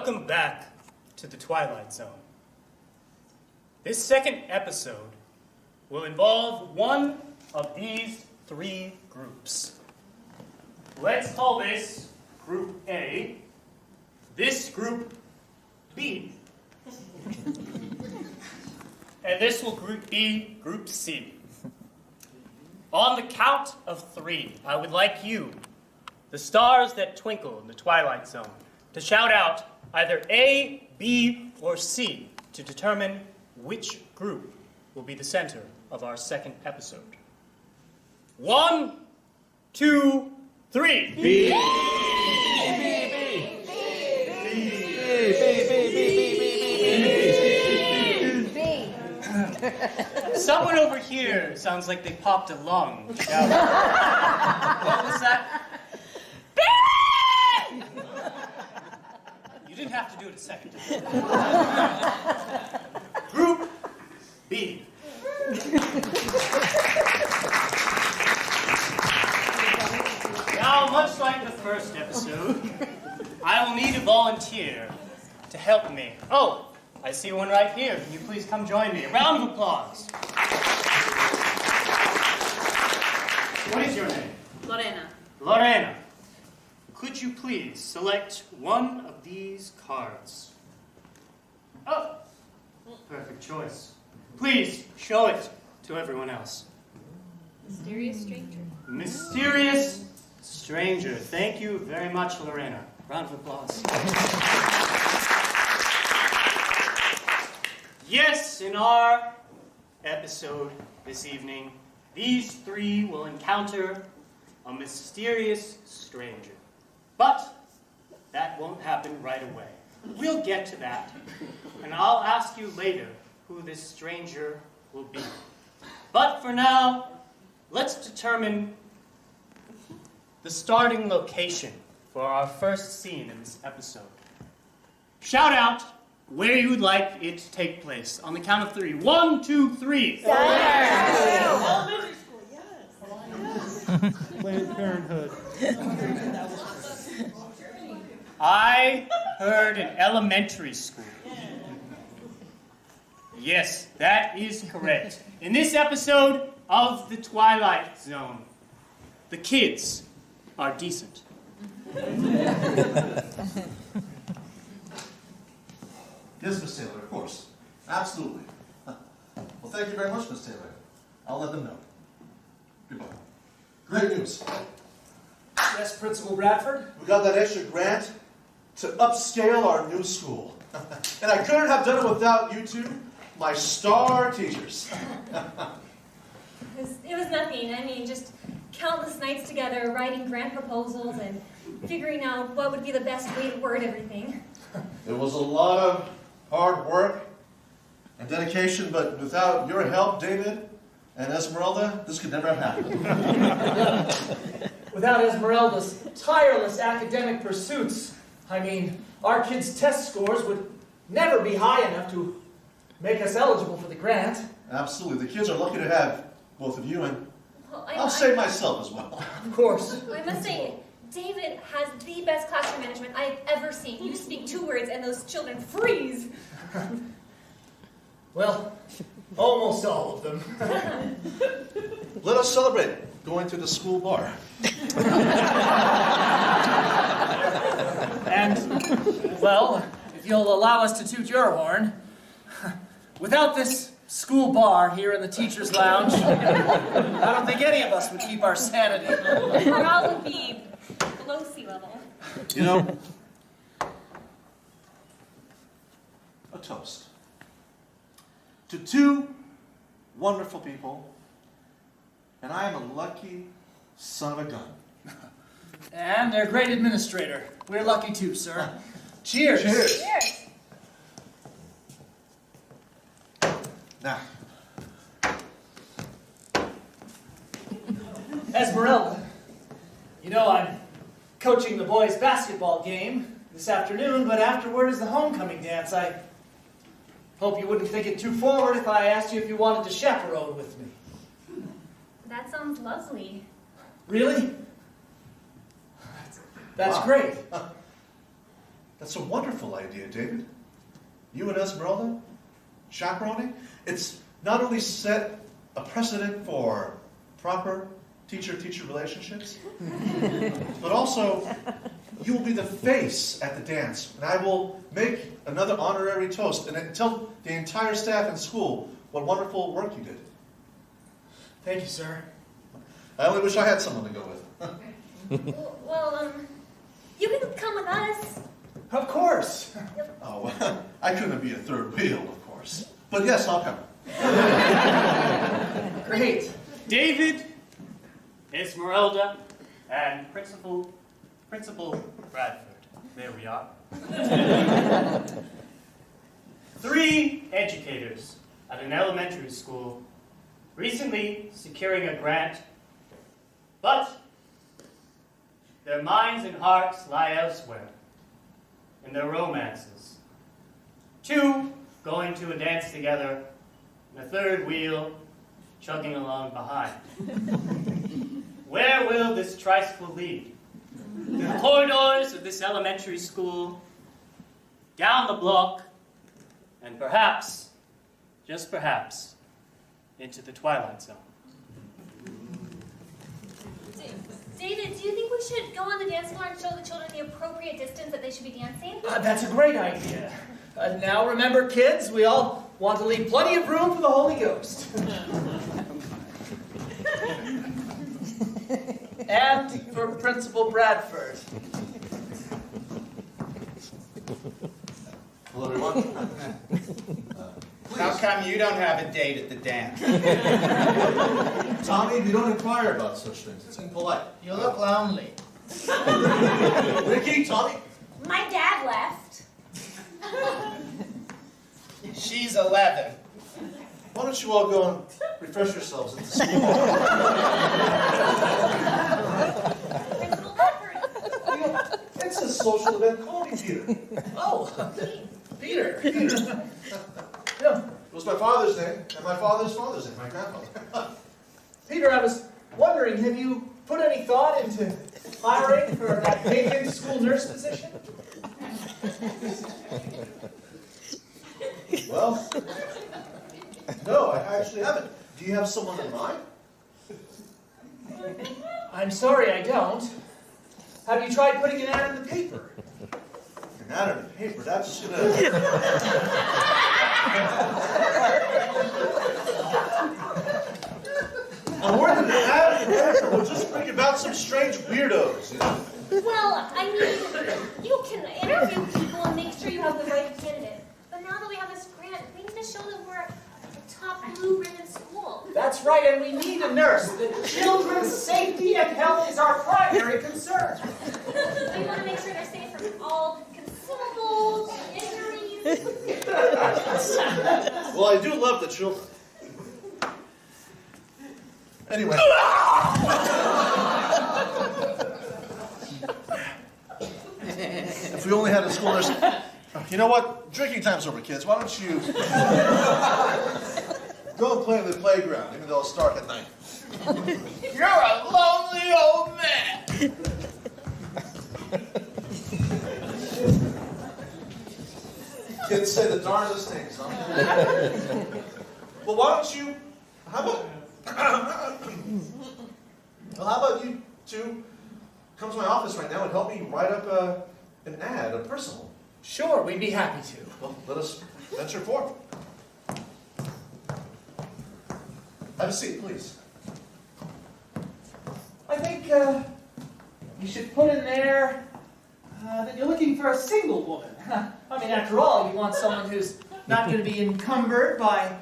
Welcome back to the Twilight Zone. This second episode will involve one of these three groups. Let's call this Group A, this Group B, and this will be Group C. On the count of three, I would like you, the stars that twinkle in the Twilight Zone, to shout out either A, B, or C to determine which group will be the center of our second episode. 1, 2, 3. B. Someone over here sounds like they popped a lung. What was that? You didn't have to do it a second time. Group B. Now, much like the first episode, I will need a volunteer to help me. Oh, I see one right here. Can you please come join me? A round of applause. What is your name? Lorena. Lorena. Could you please select one of these cards? Oh, perfect choice. Please show it to everyone else. Mysterious stranger. Mysterious stranger. Thank you very much, Lorena. Round of applause. Yes, in our episode this evening, these three will encounter a mysterious stranger. But that won't happen right away. We'll get to that, and I'll ask you later who this stranger will be. But for now, let's determine the starting location for our first scene in this episode. Shout out where you would like it to take place. On the count of three. 1, 2, 3. Elementary school, yes. Planned Parenthood. I heard an elementary school. Yes, that is correct. In this episode of The Twilight Zone, the kids are decent. Yes, Miss Taylor, of course. Absolutely. Well, thank you very much, Miss Taylor. I'll let them know. Goodbye. Great news. Yes, Principal Bradford? We got that extra grant to upscale our new school. And I couldn't have done it without you two, my star teachers. It was nothing. I mean, just countless nights together writing grant proposals and figuring out what would be the best way to word everything. It was a lot of hard work and dedication, but without your help, David and Esmeralda, this could never have happened. Without Esmeralda's tireless academic pursuits, I mean, our kids' test scores would never be high enough to make us eligible for the grant. Absolutely. The kids are lucky to have both of you, and Well, I'll save myself as well. Of course. I must say, David has the best classroom management I've ever seen. You speak 2 words and those children freeze. Well, almost all of them. Let us celebrate going to the school bar. And, well, if you'll allow us to toot your horn, without this school bar here in the teacher's lounge, I don't think any of us would keep our sanity. Morale would be below sea level. You know, a toast to 2 wonderful people, and I am a lucky son of a gun. And their great administrator. We're lucky too, sir. Cheers. Cheers. Cheers. Now, Esmeralda, you know I'm coaching the boys' basketball game this afternoon, but afterward is the homecoming dance. I hope you wouldn't think it too forward if I asked you if you wanted to chaperone with me. That sounds lovely. Really? That's Wow. great. That's a wonderful idea, David. You and Esmeralda, chaperoning. It's not only set a precedent for proper teacher-teacher relationships, but also you will be the face at the dance, and I will make another honorary toast and tell the entire staff and school what wonderful work you did. Thank you, sir. I only wish I had someone to go with. Well, you can come with us. Of course. Oh, well, I couldn't be a third wheel, of course. But yes, I'll come. Great. David, Esmeralda, and Principal Bradford. There we are. 3 educators at an elementary school recently securing a grant, but their minds and hearts lie elsewhere, in their romances. 2 going to a dance together, and a third wheel chugging along behind. Where will this tricycle lead? Through the corridors of this elementary school, down the block, and perhaps, just perhaps, into the Twilight Zone. David, do you think we should go on the dance floor and show the children the appropriate distance that they should be dancing? That's a great idea. Now remember, kids, we all want to leave plenty of room for the Holy Ghost. And for Principal Bradford. Hello, everyone. How come you don't have a date at the dance? Tommy, we don't inquire about such things. It's impolite. You look lonely. Ricky, Tommy. My dad left. She's 11. Why don't you all go and refresh yourselves at the school? Principal Bradford. It's a social event. Call me Peter. Oh, Peter. Yeah, it was my father's name, and my father's father's name, my grandfather. Peter, I was wondering, have you put any thought into hiring for that vacant school nurse position? Well, no, I actually haven't. Do you have someone in mind? I'm sorry, I don't. Have you tried putting an ad in the paper? An ad in the paper, that's just gonna... I'm worried that an ad in the paper will just bring about some strange weirdos, you know? Well, I mean, you can interview people and make sure you have the right candidate. But now that we have this grant, we need to show that we're a top blue ribbon school. That's right, and we need a nurse. The children's safety and health is our primary concern. We want to make sure they're safe from all consumables, injuries. Well, I do love the children. Anyway. If we only had a school nurse... You know what? Drinking time's over, kids. Why don't you go and play in the playground, even though it'll start at night. You're a lonely old man. Kids say the darndest things, huh? Well, why don't you... How about you two come to my office right now and help me write up an ad, a personal. Sure, we'd be happy to. Well, let us venture forth. Have a seat, please. I think you should put in there that you're looking for a single woman. I mean, after all, you want someone who's not going to be encumbered by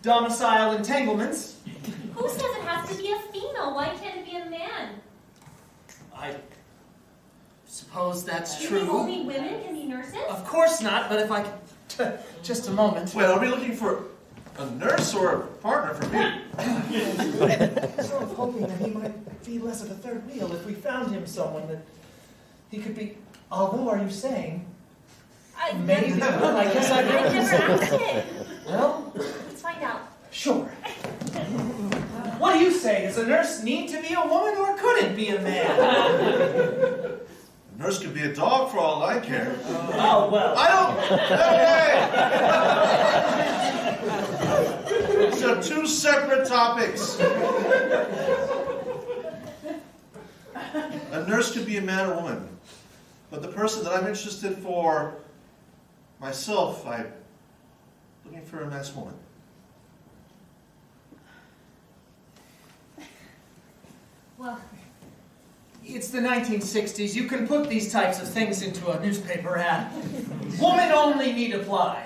domicile entanglements. Who says it has to be a female? Why can't it be a man? I suppose that's You think true. only women can be nurses? Of course not, but if I could... Just a moment. Wait, are we looking for a nurse or a partner for me? Sort of hoping that he might be less of a third wheel if we found him someone that he could be... Although, are you saying... Maybe. Well, I guess I never asked it. Well, Let's find out. sure. What do you say? Does a nurse need to be a woman, or could it be a man? nurse could be a dog for all I care. Oh, well. I don't... Hey! These are two separate topics. A nurse could be a man or woman. But the person that I'm interested for myself, I'm looking for a nice woman. Well, It's the 1960s. You can put these types of things into a newspaper ad. Woman only need apply.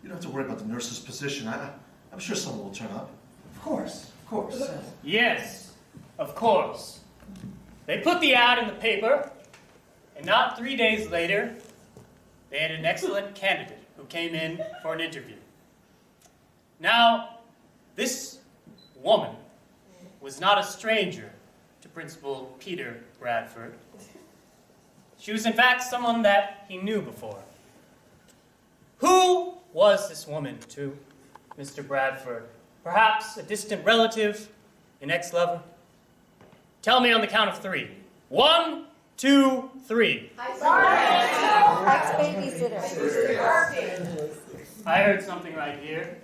You don't have to worry about the nurse's position. I'm sure someone will turn up. Of course, of course. Yes, of course. They put the ad in the paper, and not 3 days later, they had an excellent candidate who came in for an interview. Now, this woman was not a stranger to Principal Peter Bradford. She was in fact someone that he knew before. Who was this woman to Mr. Bradford? Perhaps a distant relative, an ex-lover? Tell me on the count of 3. 1, 2, 3. Ex-babysitter. I heard something right here.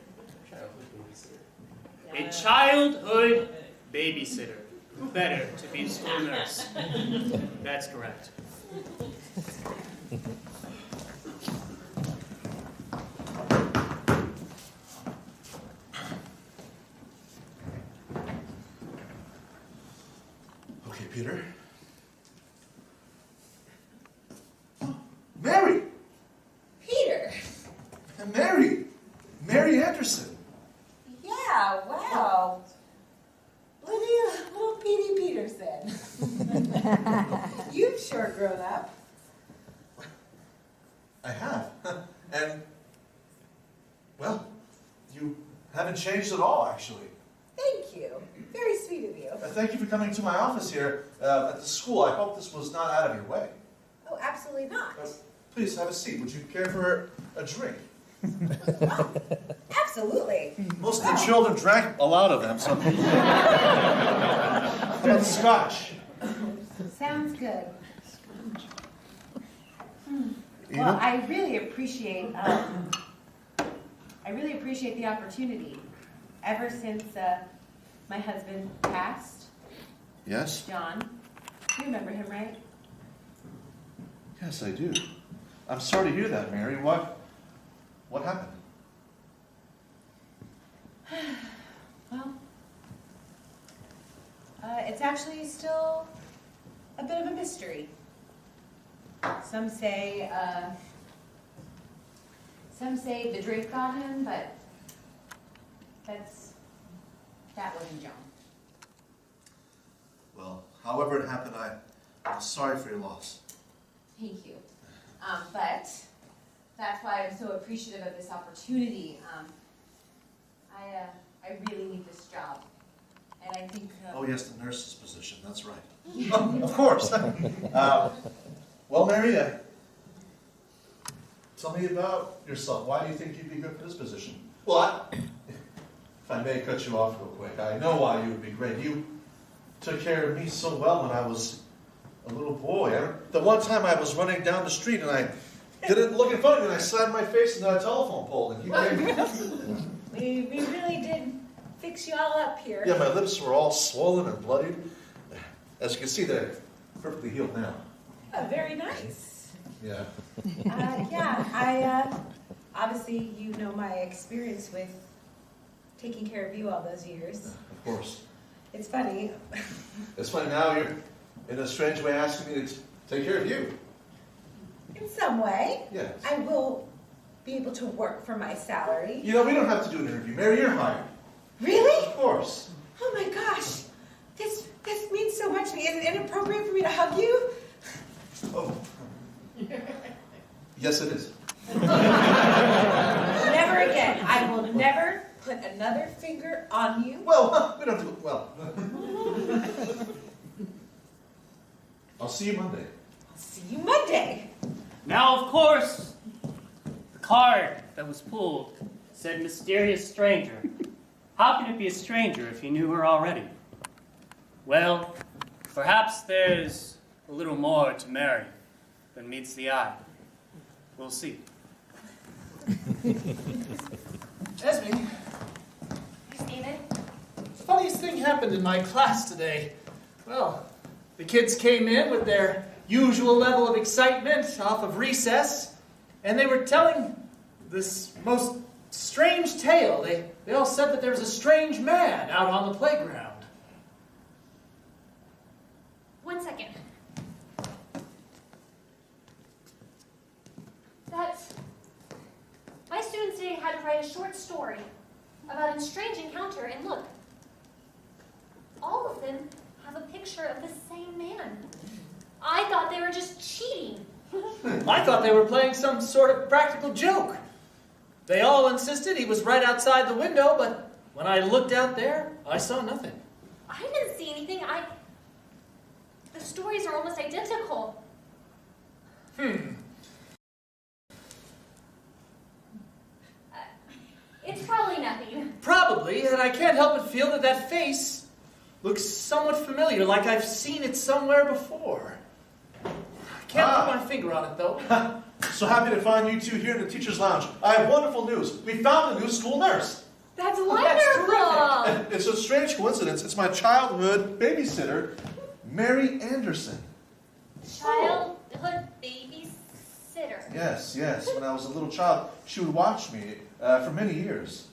A childhood babysitter. Who better to be a school nurse? That's correct. Okay, Peter. Mary! Peter. Mary Anderson. Yeah, wow. Little Petey Peterson. You've sure grown up. I have. And, well, you haven't changed at all, actually. Thank you. Very sweet of you. Thank you for coming to my office here at the school. I hope this was not out of your way. Oh, absolutely not. Please have a seat. Would you care for a drink? Oh, absolutely. Most of the children drank a lot of them, so... How about scotch? Sounds good. Well, I really appreciate the opportunity. Ever since my husband passed, Yes? John, you remember him, right? Yes, I do. I'm sorry to hear that, Mary. What happened? Well, it's actually still a bit of a mystery. Some say the drink got him, but that wasn't John. Well, however it happened, I'm sorry for your loss. Thank you. But that's why I'm so appreciative of this opportunity. I really need this job, and I think. Oh yes, the nurse's position. That's right. Oh, of course. Well, Mary, tell me about yourself. Why do you think you'd be good for this position? Well, if I may cut you off real quick, I know why you would be great. You took care of me so well when I was a little boy. The one time I was running down the street and I didn't look in front of me and I slammed my face into a telephone pole and you came. We really did fix you all up here. Yeah, my lips were all swollen and bloodied. As you can see, they're perfectly healed now. Oh, very nice. Yeah. I obviously you know my experience with taking care of you all those years. Of course. It's funny. It's funny now you're in a strange way asking me to take care of you. In some way. Yes. I will be able to work for my salary. You know, we don't have to do an interview. Mary, you're hired. Really? Of course. Oh my gosh. This means so much to me. Is it inappropriate for me to hug you? Oh. Yes, it is. Never again. I will never put another finger on you. Well, we don't do it well. I'll see you Monday. See you Monday. Now, of course, the card that was pulled said mysterious stranger. How can it be a stranger if you knew her already? Well, Perhaps there's a little more to Mary than meets the eye. We'll see. Esme, Yes, David? the funniest thing happened in my class today. Well, the kids came in with their usual level of excitement off of recess, and they were telling this most strange tale. They all said that there was a strange man out on the playground. 1 second. My students today had to write a short story about a strange encounter, and look, all of them have a picture of the same man. I thought they were just cheating. I thought they were playing some sort of practical joke. They all insisted he was right outside the window, but when I looked out there, I saw nothing. I didn't see anything. The stories are almost identical. It's probably nothing. Probably, and I can't help but feel that that face looks somewhat familiar, like I've seen it somewhere before. I can't put my finger on it, though. So happy to find you two here in the teacher's lounge. I have wonderful news. We found a new school nurse. That's That's wonderful. It's a strange coincidence. It's my childhood babysitter, Mary Anderson. Childhood babysitter. Yes. When I was a little child, she would watch me for many years.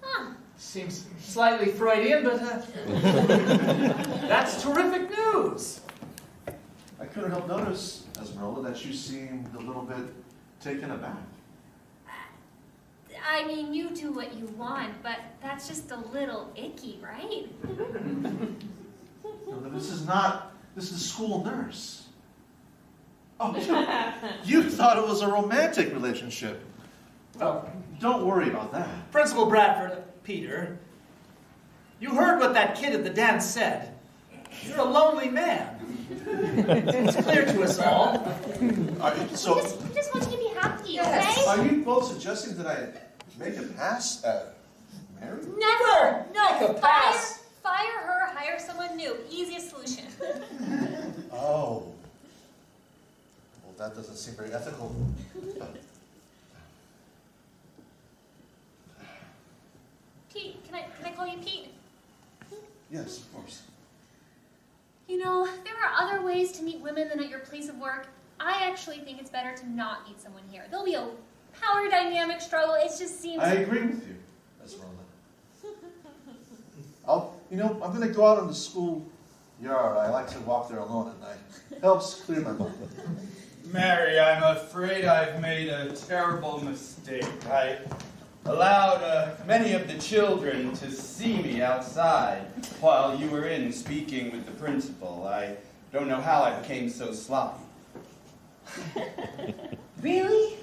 Huh. Seems slightly Freudian, but that's terrific news. I couldn't help notice, Esmeralda, that you seemed a little bit taken aback. I mean, you do what you want, but that's just a little icky, right? No, this is a school nurse. Oh, you thought it was a romantic relationship. Well, Don't worry about that. Principal Bradford, Peter, you heard what that kid at the dance said. You're a lonely man. It's clear to us all. I just want you to be happy, okay? Are you both suggesting that I make a pass at Mary? Never! No, Make a pass. Fire her, hire someone new. Easiest solution. Oh. Well, that doesn't seem very ethical. Pete, can I call you Pete? Yes, of course. You know, there are other ways to meet women than at your place of work. I actually think it's better to not meet someone here. There'll be a power dynamic struggle. It just seems... I agree with you, Esmeralda. I'm going to go out in the school yard. I like to walk there alone at night. Helps clear my mind. Mary, I'm afraid I've made a terrible mistake. I allowed many of the children to see me outside while you were in speaking with the principal. I don't know how I became so sloppy. Really?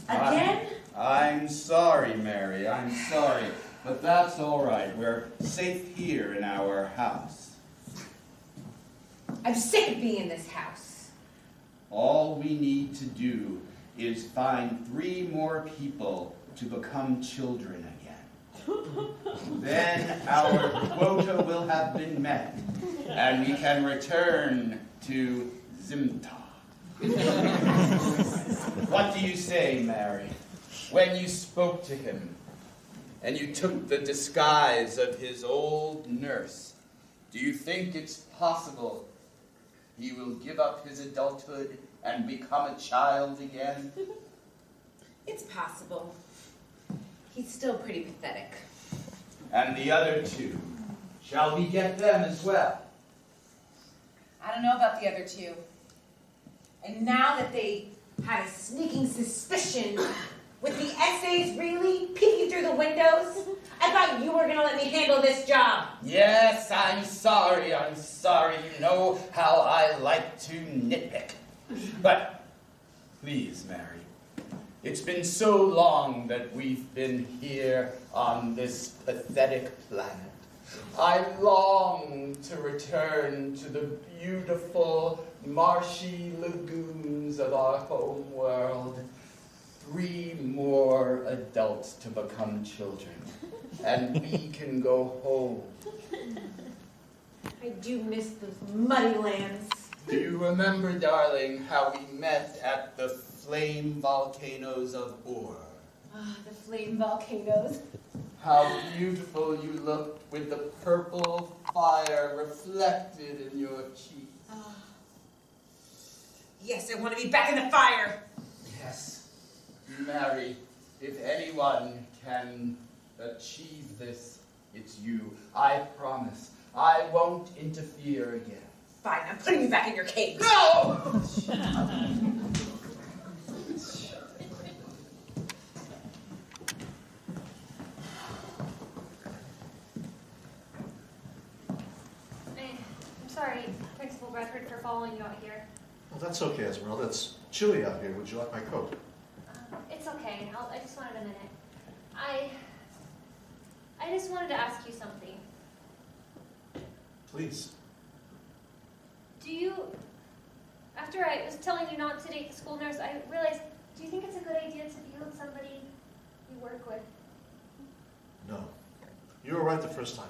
Again? I'm sorry, Mary. I'm sorry. But that's all right. We're safe here in our house. I'm sick of being in this house. All we need to do is find 3 more people to become children again. Then our quota will have been met, and we can return to Zimta. What do you say, Mary, when you spoke to him, and you took the disguise of his old nurse? Do you think it's possible he will give up his adulthood and become a child again? It's possible. He's still pretty pathetic. And the other 2, shall we get them as well? I don't know about the other 2. And now that they had a sneaking suspicion with the essays really peeking through the windows, I thought you were going to let me handle this job. Yes, I'm sorry. You know how I like to nitpick. But please, Mary, it's been so long that we've been here on this pathetic planet. I long to return to the beautiful, marshy lagoons of our home world. 3 more adults to become children, and we can go home. I do miss those muddy lands. Do you remember, darling, how we met at the flame volcanoes of Ur? Ah, the flame volcanoes. How beautiful you looked with the purple fire reflected in your cheeks. Ah. Yes, I want to be back in the fire. Yes, Mary, if anyone can achieve this, it's you. I promise. I won't interfere again. Fine, I'm putting you back in your cage. No! I'm sorry, Principal Bradford, for following you out here. Well, that's okay, Esmeralda. It's chilly out here. Would you like my coat? It's okay. I just wanted a minute. I just wanted to ask you something. Please. Do you, after I was telling you not to date the school nurse, I realized, do you think it's a good idea to be with somebody you work with? No. You were right the first time.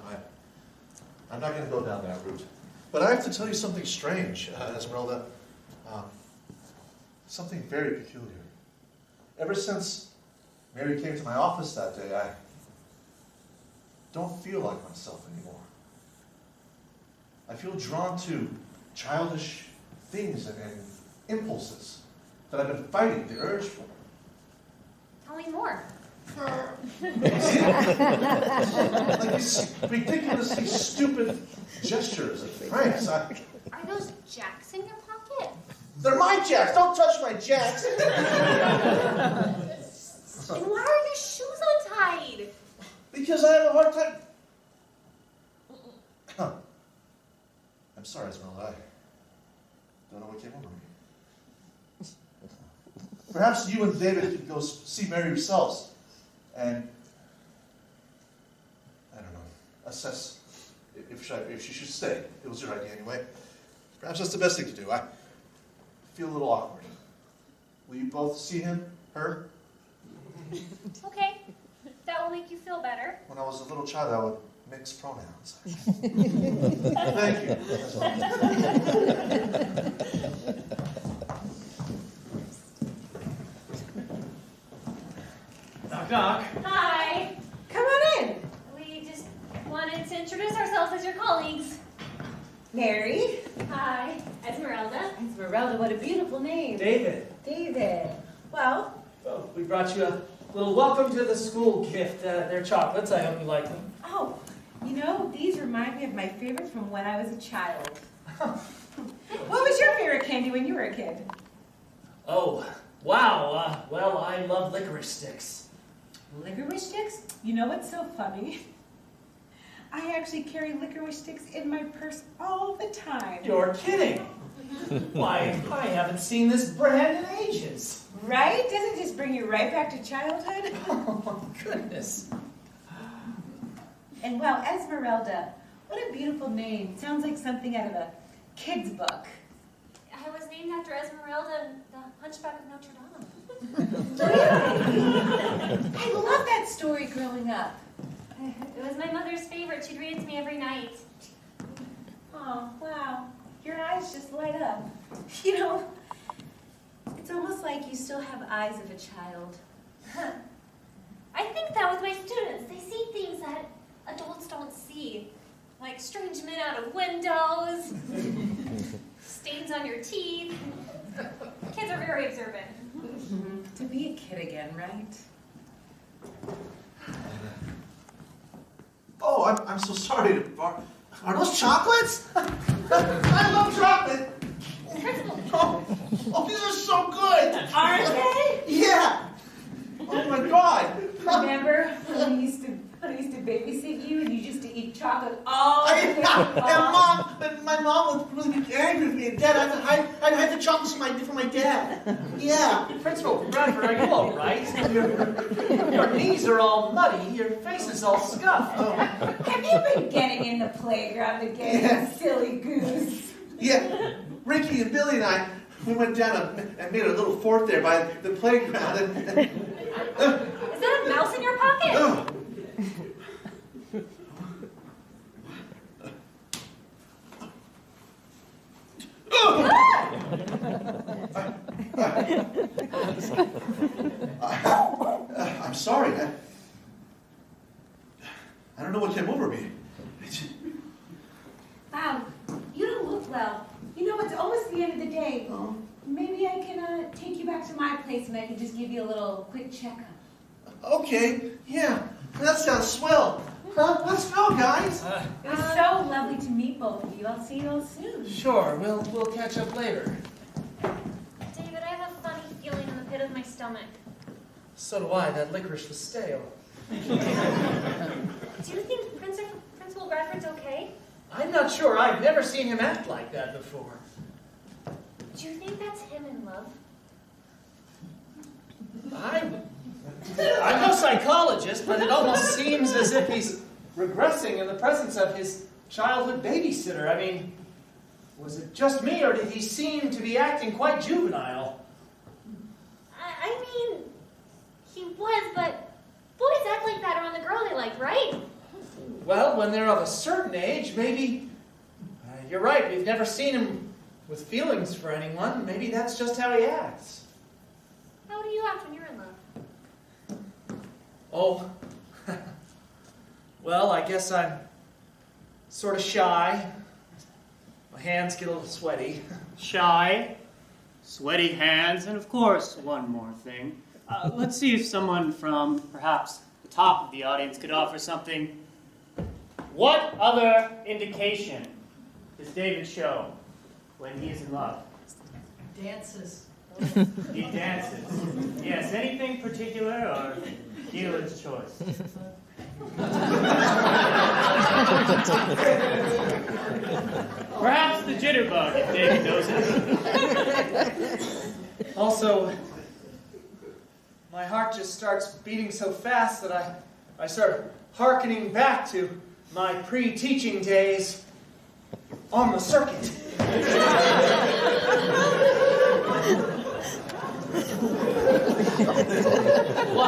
I'm not going to go down that route. But I have to tell you something strange, Esmeralda. Something very peculiar. Ever since Mary came to my office that day, I don't feel like myself anymore. I feel drawn to childish things and impulses that I've been fighting the urge for. Tell me more. Like these ridiculously stupid gestures and pranks. Are those jacks in your pocket? They're my jacks! Don't touch my jacks! And why are your shoes untied? Because I have a hard time... I'm sorry, Esmeralda. I don't know what came over me. Perhaps you and David could go see Mary yourselves and, I don't know, assess if she should stay. It was your idea anyway. Perhaps that's the best thing to do. I feel a little awkward. Will you both see him, her? Okay, that will make you feel better. When I was a little child, I would mix pronouns. Thank you. Knock, knock. Hi. Come on in. We just wanted to introduce ourselves as your colleagues. Mary. Hi. Esmeralda. Esmeralda, what a beautiful name. David. David. Well, Well, we brought you a little welcome to the school gift. They're chocolates. I hope you like them. oh, you know, these remind me of my favorites from when I was a child. What was your favorite candy when you were a kid? Oh, wow. Well, I love licorice sticks. Licorice sticks? You know what's so funny? I actually carry licorice sticks in my purse all the time. You're kidding. Why, I haven't seen this brand in ages. Right? Doesn't it just bring you right back to childhood? Oh, my goodness. And well, Esmeralda, what a beautiful name. Sounds like something out of a kid's book. I was named after Esmeralda and the Hunchback of Notre Dame. I love that story growing up. It was my mother's favorite. She'd read it to me every night. Oh, wow. Your eyes just light up. You know, it's almost like you still have eyes of a child. I think that with my students. They see things that adults don't see. Like strange men out of windows, stains on your teeth. Kids are very observant. To be a kid again, right? Oh, I'm so sorry to bar. Are those chocolates? I love chocolate. Oh, these are so good. Aren't they? Yeah. Oh my God. Remember when I used to babysit you and you used to eat chocolate all the And time? my mom would really be angry with me. And Dad, I'd hide the chocolates from my dad. Yeah. Principal Bradford, are you all right? Your knees are all muddy. Your face is all scuffed. Have you been getting in the playground again, you silly goose? Yeah. Ricky and Billy and I, we went down and made a little fort there by the playground. Is that a mouse in your pocket? I'm sorry. I don't know what came over me. Wow, you don't look well. You know, it's almost the end of the day. Oh. Maybe I can take you back to my place and I can just give you a little quick checkup. Okay, yeah, that sounds swell. Huh? Let's go, guys. It was so lovely to meet both of you. I'll see you all soon. Sure, we'll catch up later. David, I have a funny feeling in the pit of my stomach. So do I. That licorice was stale. Do you think Principal Bradford's okay? I'm not sure. I've never seen him act like that before. Do you think that's him in love? I'm no psychologist, but it almost seems as if he's regressing in the presence of his childhood babysitter. I mean, was it just me, or did he seem to be acting quite juvenile? I mean, he was, but boys act like that around the girl they like, right? Well, when they're of a certain age, maybe... you're right, we've never seen him with feelings for anyone. Maybe that's just how he acts. How do you act when you're in love? Oh, well, I guess I'm sort of shy. My hands get a little sweaty. Shy, sweaty hands, and of course, one more thing. Let's see if someone from perhaps the top of the audience could offer something. What other indication does David show when he is in love? Dances. He dances. Yes, anything particular or dealer's choice? Perhaps the jitterbug, if David knows it. Also, my heart just starts beating so fast that I start hearkening back to my pre-teaching days on the circuit. Well, I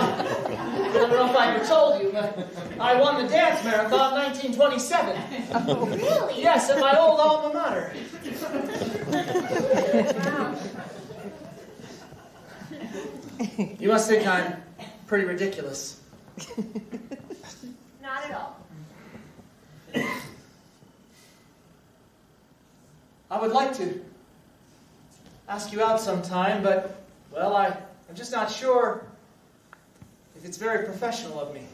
don't know if I ever told you, but I won the dance marathon in 1927. Oh, really? Yes, at my old alma mater. Wow. You must think I'm pretty ridiculous. Not at all. I would like to ask you out sometime, but, well, I'm just not sure if it's very professional of me.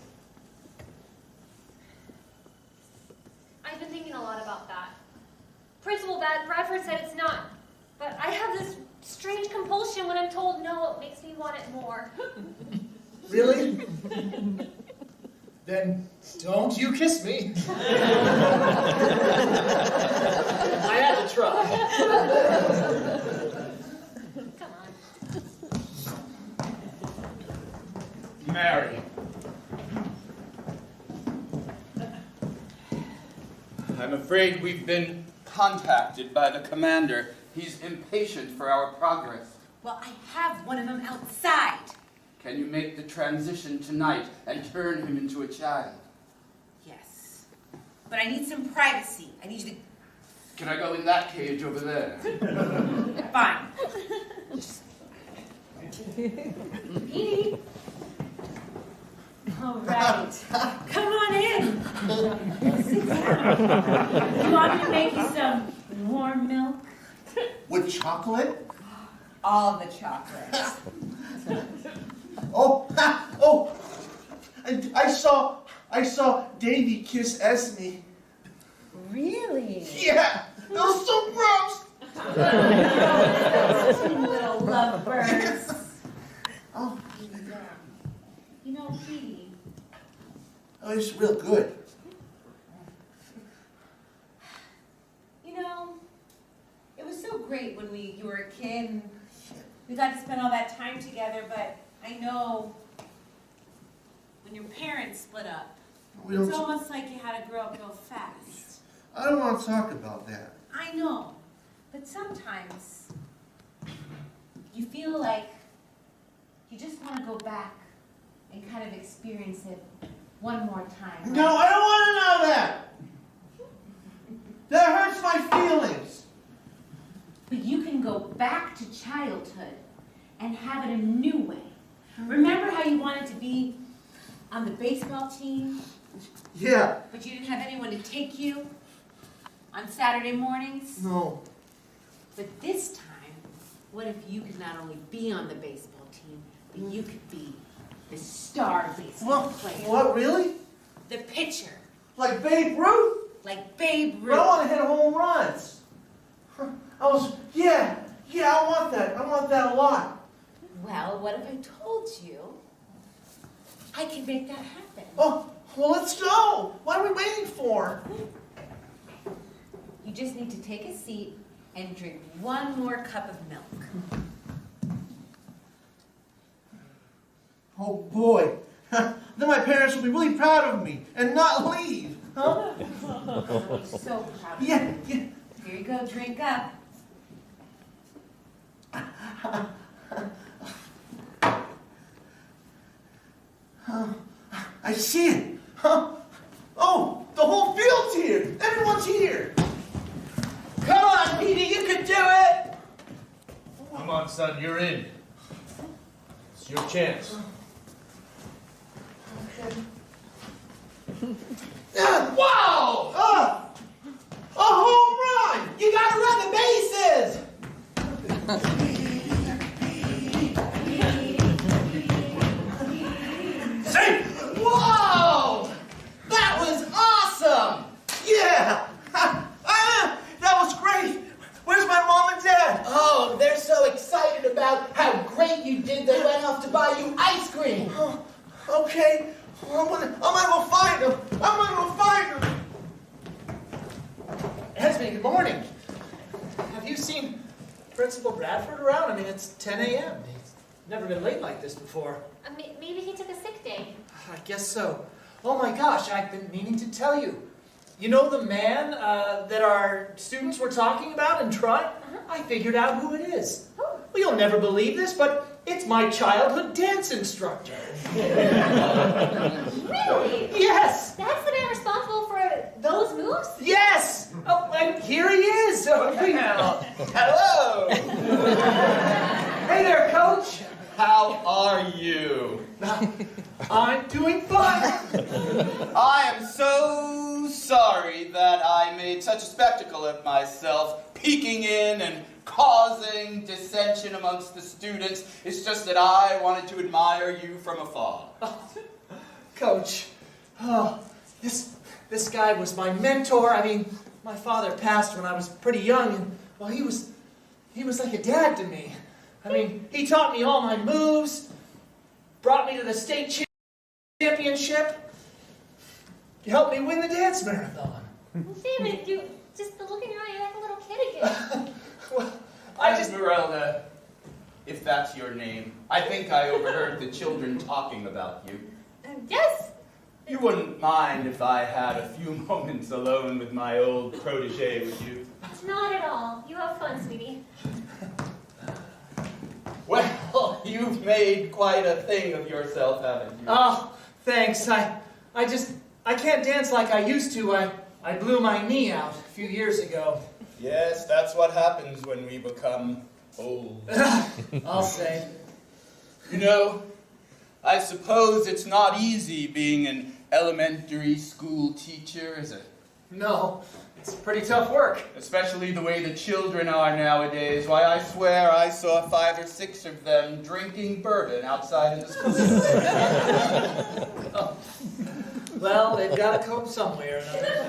I've been thinking a lot about that. Principal Bradford said it's not, but I have this strange compulsion when I'm told no, it makes me want it more. Really? Then don't you kiss me. I had to try. Come on. Mary. I'm afraid we've been contacted by the commander. He's impatient for our progress. Well, I have one of them outside. Can you make the transition tonight and turn him into a child? Yes. But I need some privacy. I need you Can I go in that cage over there? to... Fine. Petey. All right. Come on in. Sit down. You want me to make you some warm milk? With chocolate? All the chocolate. Oh, I saw Davy kiss Esme. Really? Yeah, that was so gross. Two little lovebirds. Oh, You know, Petey, oh, it's real good. You know, it was so great when you were a kid and we got to spend all that time together, but I know when your parents split up, it's almost like you had to grow up real fast. I don't want to talk about that. I know, but sometimes you feel like you just want to go back and kind of experience it one more time. No, I don't want to know that. That hurts my feelings. But you can go back to childhood and have it a new way. Remember how you wanted to be on the baseball team, Yeah. but you didn't have anyone to take you on Saturday mornings? No. But this time, what if you could not only be on the baseball team, but you could be the star baseball player? What, really? The pitcher, Like Babe Ruth? like Babe But I Ruth. want to hit home runs. I want that. I want that a lot. Well, what if I told you I can make that happen? Oh, well, let's go. What are we waiting for? You just need to take a seat and drink one more cup of milk. Oh, boy. Then my parents will be really proud of me and not leave. Huh? I'm so proud of you. Yeah. Here you go, drink up. I see it. Huh? Oh, the whole field's here. Everyone's here. Come on, Petey, you can do it. Come on, son, you're in. It's your chance. Wow! A home run! You gotta run the bases! Safe! Whoa! That was awesome! Yeah! That was great! Where's my mom and dad? Oh, they're so excited about how great you did, they went off to buy you ice cream. Oh, okay. Well, I'm gonna go find them. I'm gonna go find them. Esme, good morning. Have you seen Principal Bradford around? I mean, it's 10 a.m. He's never been late like this before. Maybe he took a sick day. I guess so. Oh my gosh, I've been meaning to tell you. You know the man that our students were talking about in Troy? I figured out who it is. Well, you'll never believe this, but it's my childhood dance instructor. Really? Yes! That's the man responsible for those moves? Yes! Oh, and here he is! Hello! Hey there, Coach! How are you? I'm doing fine! I am so sorry that I made such a spectacle of myself, peeking in and causing dissension amongst the students. It's just that I wanted to admire you from afar. Coach, this guy was my mentor. I mean, my father passed when I was pretty young, and well, he was like a dad to me. I mean, he taught me all my moves, brought me to the state championship, he helped me win the dance marathon. David, you just the look in your eye, you're like a little kid again. Well, Esmeralda, if that's your name, I think I overheard the children talking about you. Yes. You wouldn't mind if I had a few moments alone with my old protege, would you? Not at all. You have fun, sweetie. Well, you've made quite a thing of yourself, haven't you? Oh, thanks. I can't dance like I used to. I blew my knee out a few years ago. Yes, that's what happens when we become old. I'll say. You know, I suppose it's not easy being an elementary school teacher, is it? No, it's pretty tough work. Especially the way the children are nowadays. Why, I swear I saw 5 or 6 of them drinking bourbon outside in the school. Oh. Well, they've got to cope some way or another.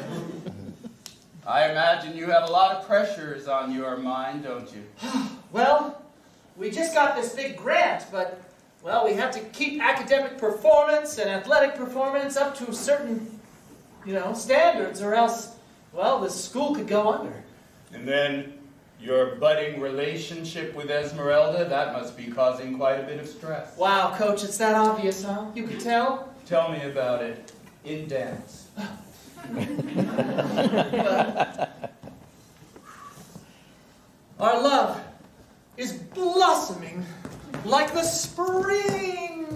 I imagine you have a lot of pressures on your mind, don't you? Well, we just got this big grant, but, well, we have to keep academic performance and athletic performance up to certain, standards, or else, well, the school could go under. And then your budding relationship with Esmeralda, that must be causing quite a bit of stress. Wow, Coach, it's that obvious, huh? You could tell? Tell me about it in dance. Our love is blossoming like the spring.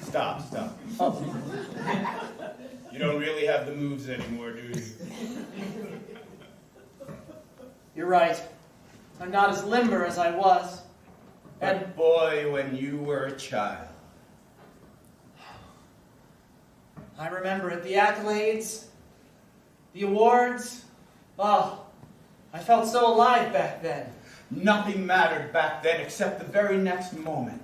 Stop. Oh. You don't really have the moves anymore, do you? You're right. I'm not as limber as I was. But boy, when you were a child. I remember it. The accolades, the awards. Oh, I felt so alive back then. Nothing mattered back then except the very next moment.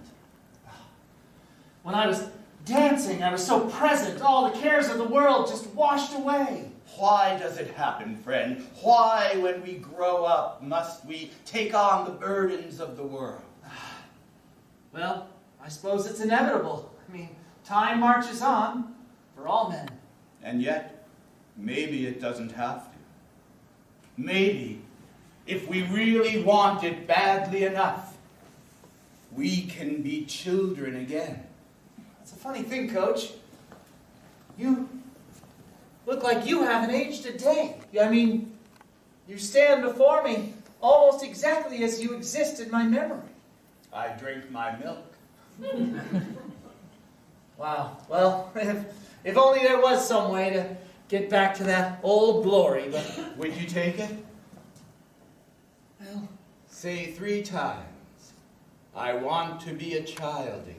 When I was dancing, I was so present. All the cares of the world just washed away. Why does it happen, friend? Why, when we grow up, must we take on the burdens of the world? Well, I suppose it's inevitable. I mean, time marches on for all men. And yet, maybe it doesn't have to. Maybe, if we really want it badly enough, we can be children again. It's a funny thing, Coach. You look like you haven't aged a day. I mean, you stand before me almost exactly as you exist in my memory. I drink my milk. Wow. Well, if only there was some way to get back to that old glory, but... Would you take it? Well... Say 3 times, I want to be a child again.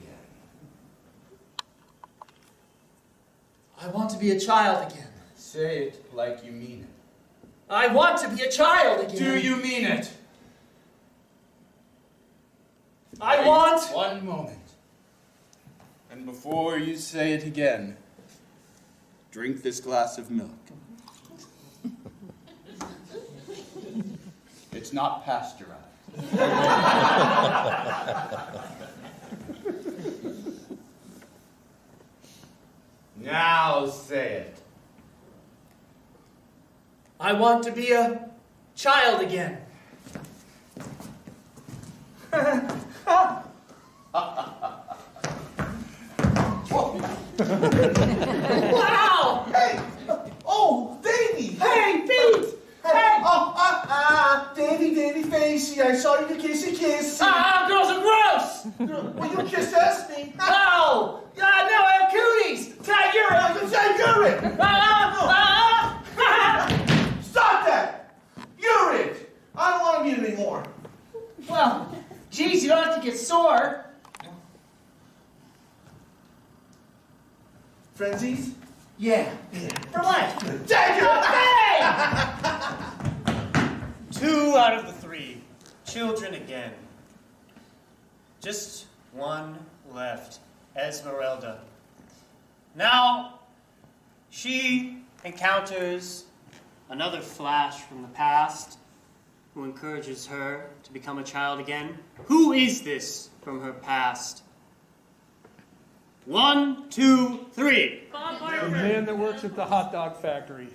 I want to be a child again. Say it like you mean it. I want to be a child again. Do you mean it? I want... One moment. And before you say it again, drink this glass of milk. It's not pasteurized. Now say it. I want to be a child again. Wow! Hey! Oh, Davy! Hey, Pete! Hey! Davy Facey, I saw you kissy kiss. Girls are gross! Will you kiss me? No! No, I have cooties! Try urine! Stop that! Urine! I don't want to meet anymore. Well, geez, you don't have to get sore. Frenzies? Yeah. For life. Take it! Hey! 2 out of the 3. Children again. Just one left. Esmeralda. Now, she encounters another flash from the past who encourages her to become a child again. Who is this from her past? 1, 2, 3. Bob The Barker. man that works at the hot dog factory.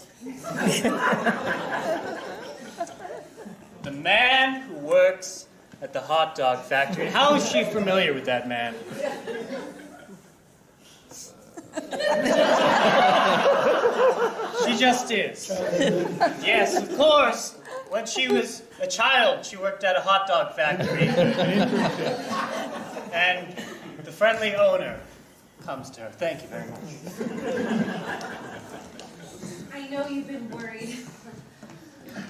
The man who works at the hot dog factory. How is she familiar with that man? She just is. Yes, of course. When she was a child, she worked at a hot dog factory. And the friendly owner comes to her. Thank you very much. I know you've been worried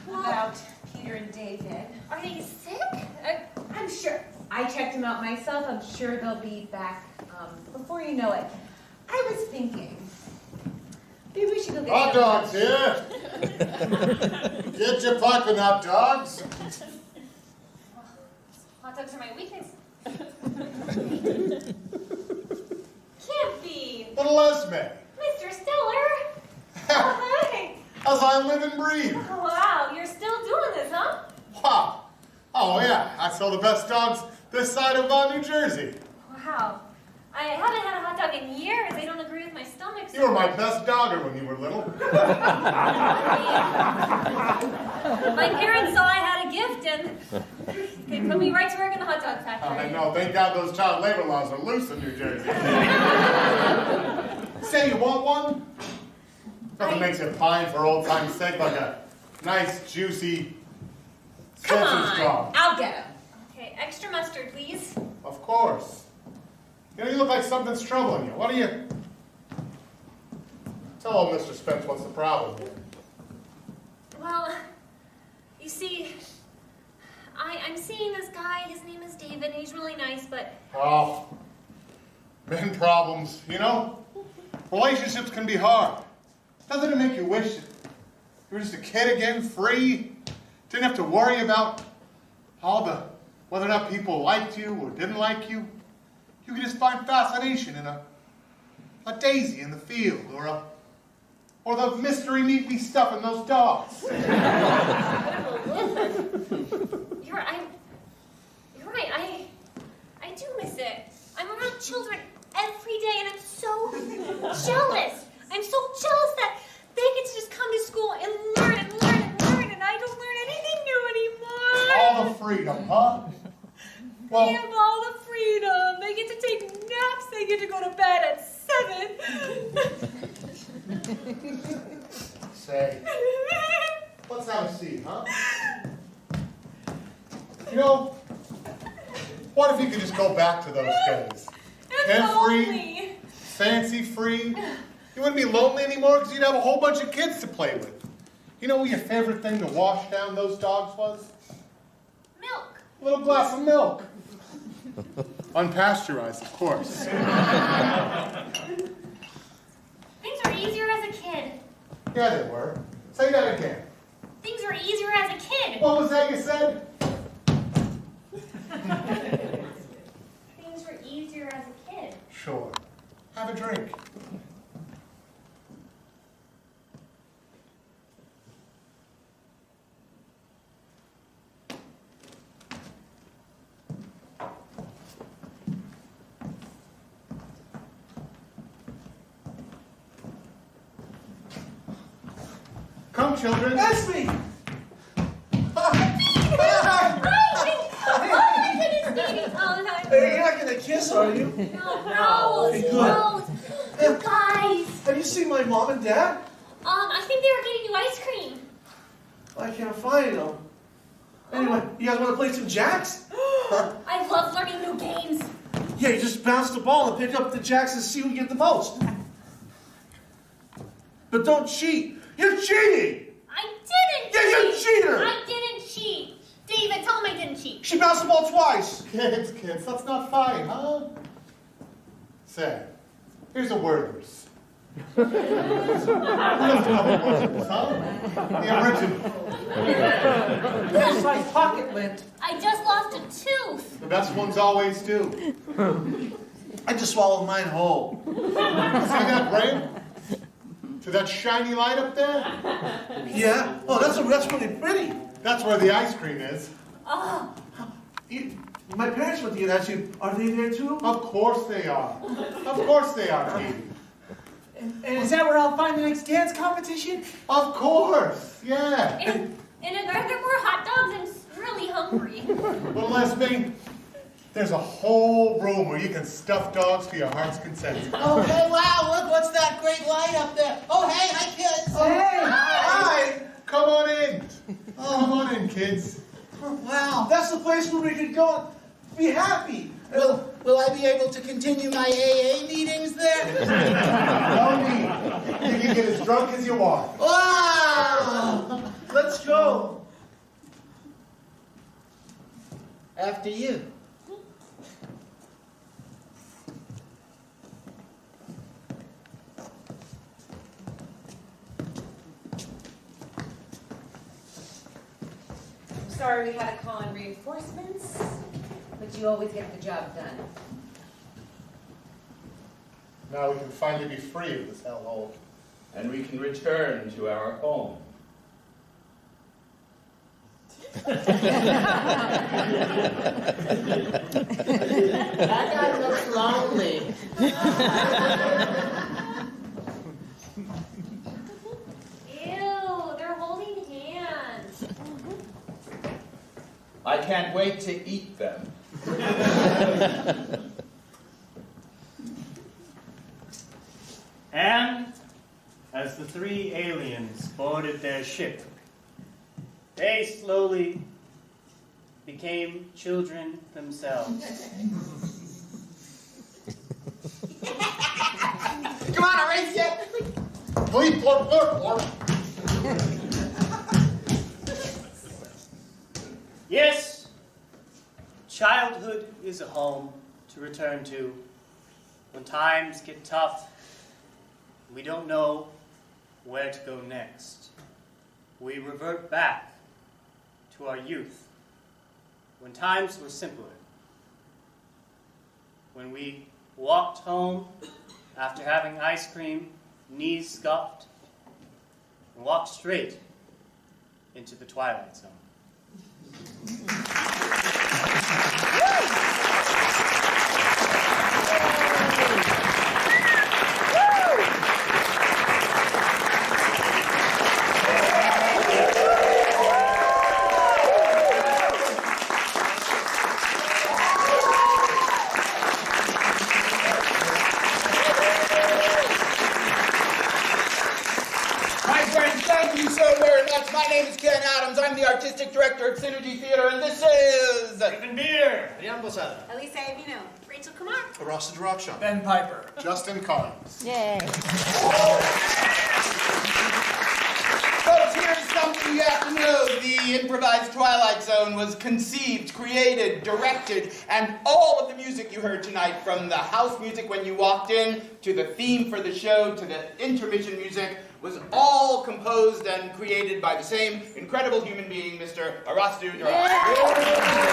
about Peter and David. Are they sick? I'm sure. I checked them out myself. I'm sure they'll be back before you know it. I was thinking, maybe we should go get Hot some dogs lunch. here. Get your popping hot dogs. Hot dogs are my weakness. Can't be. Little Esme. Mr. Stellar. Oh, hey. As I live and breathe. Oh, wow, you're still doing this, huh? Wow. Oh, yeah. I sell the best dogs this side of New Jersey. Wow. I haven't had a hot dog in years. They don't agree with my stomach. You were my best dogger when you were little. My parents saw I had a gift and they put me right to work in the hot dog factory. I know. Thank God those child labor laws are loose in New Jersey. Say, you want one? Nothing makes you pine for old time's sake like a nice, juicy, Come sausage on, dog. I'll get them. Okay, extra mustard, please. Of course. You know, you look like something's troubling you. What are you... Tell old Mr. Spence what's the problem here. Well, you see, I'm seeing this guy. His name is David. David. He's really nice, but... Oh, men problems, you know? Relationships can be hard. Doesn't it make you wish that you were just a kid again, free? Didn't have to worry about whether or not people liked you or didn't like you. You could just find fascination in a daisy in the field, or the mystery meat me stuff in those dogs. You're right. I do miss it. I'm around children every day, and I'm so jealous. I'm so jealous that they get to just come to school and learn, and I don't learn anything new anymore. All the freedom, huh? Well, they have all the freedom. They get to take naps. They get to go to bed at 7. say, let's have a seat, huh? You know, what if you could just go back to those days? Carefree, fancy-free. You wouldn't be lonely anymore because you'd have a whole bunch of kids to play with. You know what your favorite thing to wash down those dogs was? Milk. A little glass of milk. Unpasteurized, of course. Things were easier as a kid. Yeah, they were. Say that again. Things were easier as a kid. What was that you said? Things were easier as a kid. Sure. Have a drink. Come, children. That's me! Hey, you're not gonna kiss, are you? No, Okay, good. no. You guys. Have you seen my mom and dad? I think they were getting you ice cream. I can't find them. Anyway, you guys want to play some jacks? I love learning new games. Yeah, you just bounce the ball and pick up the jacks and see who can get the most. But don't cheat. You're cheating! I didn't Yeah, you cheat. cheater! I didn't cheat. David, tell him I didn't cheat. She bounced the ball twice. Kids, let's not fight, huh? Say, here's a wordless. Here's another wordless, huh? The original. It's like pocket lint. I just lost a tooth. The best ones always do. I just swallowed mine whole. See that, Brain? See that shiny light up there? Yeah? Oh, that's really pretty. That's where the ice cream is. Oh. My parents went to get at you. Are they there too? Of course they are. Of course they are, Katie. And is that where I'll find the next dance competition? Of course, yeah. And are there more hot dogs? I'm really hungry. Well, Leslie, there's a whole room where you can stuff dogs to your heart's content. Oh, hey, wow, look, what's that great light up there? Oh, hey, hi, kids. Oh, hey, hi. Come on in. Come on in, kids. Oh, wow. That's the place where we could go and be happy. Will I be able to continue my AA meetings there? No need. You can get as drunk as you want. Wow! Let's go. After you. Sorry we had to call in reinforcements, but you always get the job done. Now we can finally be free of this hellhole. And we can return to our home. That guy looks lonely. Ew, they're holding hands. I can't wait to eat them. And as the three aliens boarded their ship, they slowly became children themselves. Come on, I'll race you. Please, look. Yes, childhood is a home to return to. When times get tough, we don't know where to go next. We revert back to our youth, when times were simpler. When we walked home after having ice cream, knees scuffed, and walked straight into the Twilight Zone. I'm the artistic director at Synergy Theater, and this is... Stephen Beer. Rian Posada. Elisa Avino. Rachel Kumar. Arastoo Darakhshan. Ben Piper. Justin Collins. Yay. Folks, here's something you have to know. The Improvised Twilight Zone was conceived, created, directed, and all of the music you heard tonight, from the house music when you walked in, to the theme for the show, to the intermission music, was all composed and created by the same incredible human being, Mr. Arastoo Darakhshan.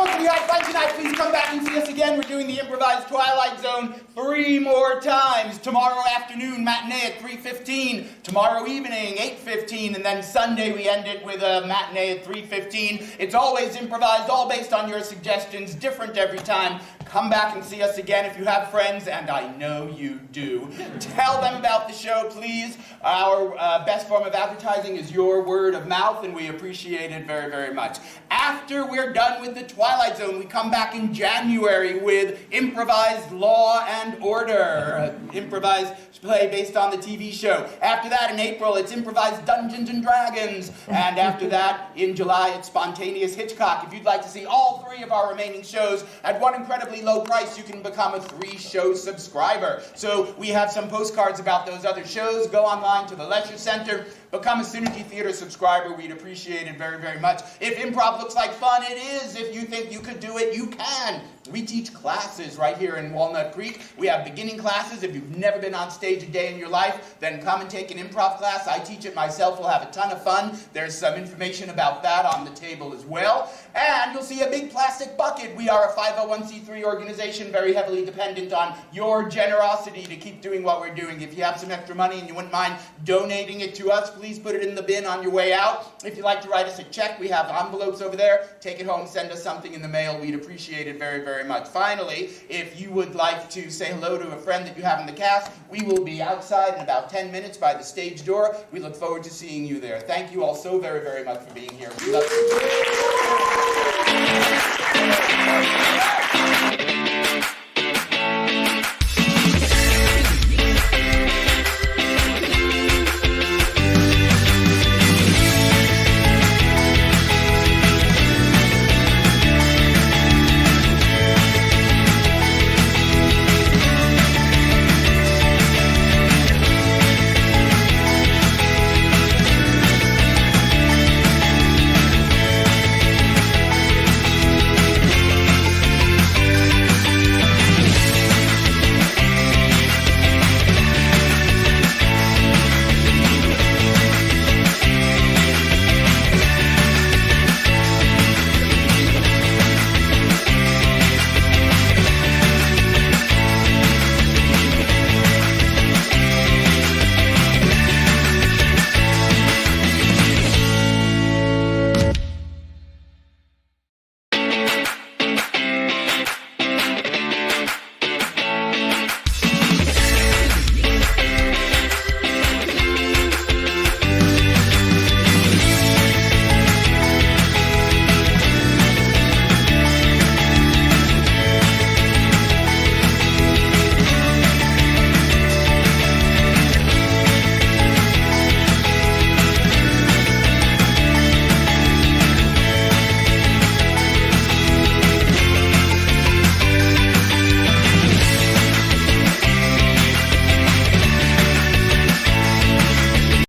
If you had fun tonight, please come back and see us again. We're doing the Improvised Twilight Zone 3 more times. Tomorrow afternoon, matinee at 3:15. Tomorrow evening, 8:15. And then Sunday, we end it with a matinee at 3:15. It's always improvised, all based on your suggestions, different every time. Come back and see us again if you have friends, and I know you do. Tell them about the show, please. Our best form of advertising is your word of mouth, and we appreciate it very, very much. After we're done with the Twilight Zone, we come back in January with Improvised Law and Order, improvised play based on the TV show. After that, in April, it's Improvised Dungeons and Dragons. And after that, in July, it's Spontaneous Hitchcock. If you'd like to see all 3 of our remaining shows at one incredibly low price, you can become a 3-show subscriber. So we have some postcards about those other shows. Go online to the Leisure Center. Become a Synergy Theater subscriber. We'd appreciate it very, very much. If improv looks like fun, it is. If you think you could do it, you can. We teach classes right here in Walnut Creek. We have beginning classes. If you've never been on stage a day in your life, then come and take an improv class. I teach it myself. We'll have a ton of fun. There's some information about that on the table as well. And you'll see a big plastic bucket. We are a 501c3 organization, very heavily dependent on your generosity to keep doing what we're doing. If you have some extra money and you wouldn't mind donating it to us, please put it in the bin on your way out. If you'd like to write us a check, we have envelopes over there. Take it home, send us something in the mail. We'd appreciate it very, very much. Finally, if you would like to say hello to a friend that you have in the cast, we will be outside in about 10 minutes by the stage door. We look forward to seeing you there. Thank you all so very, very much for being here. We love you.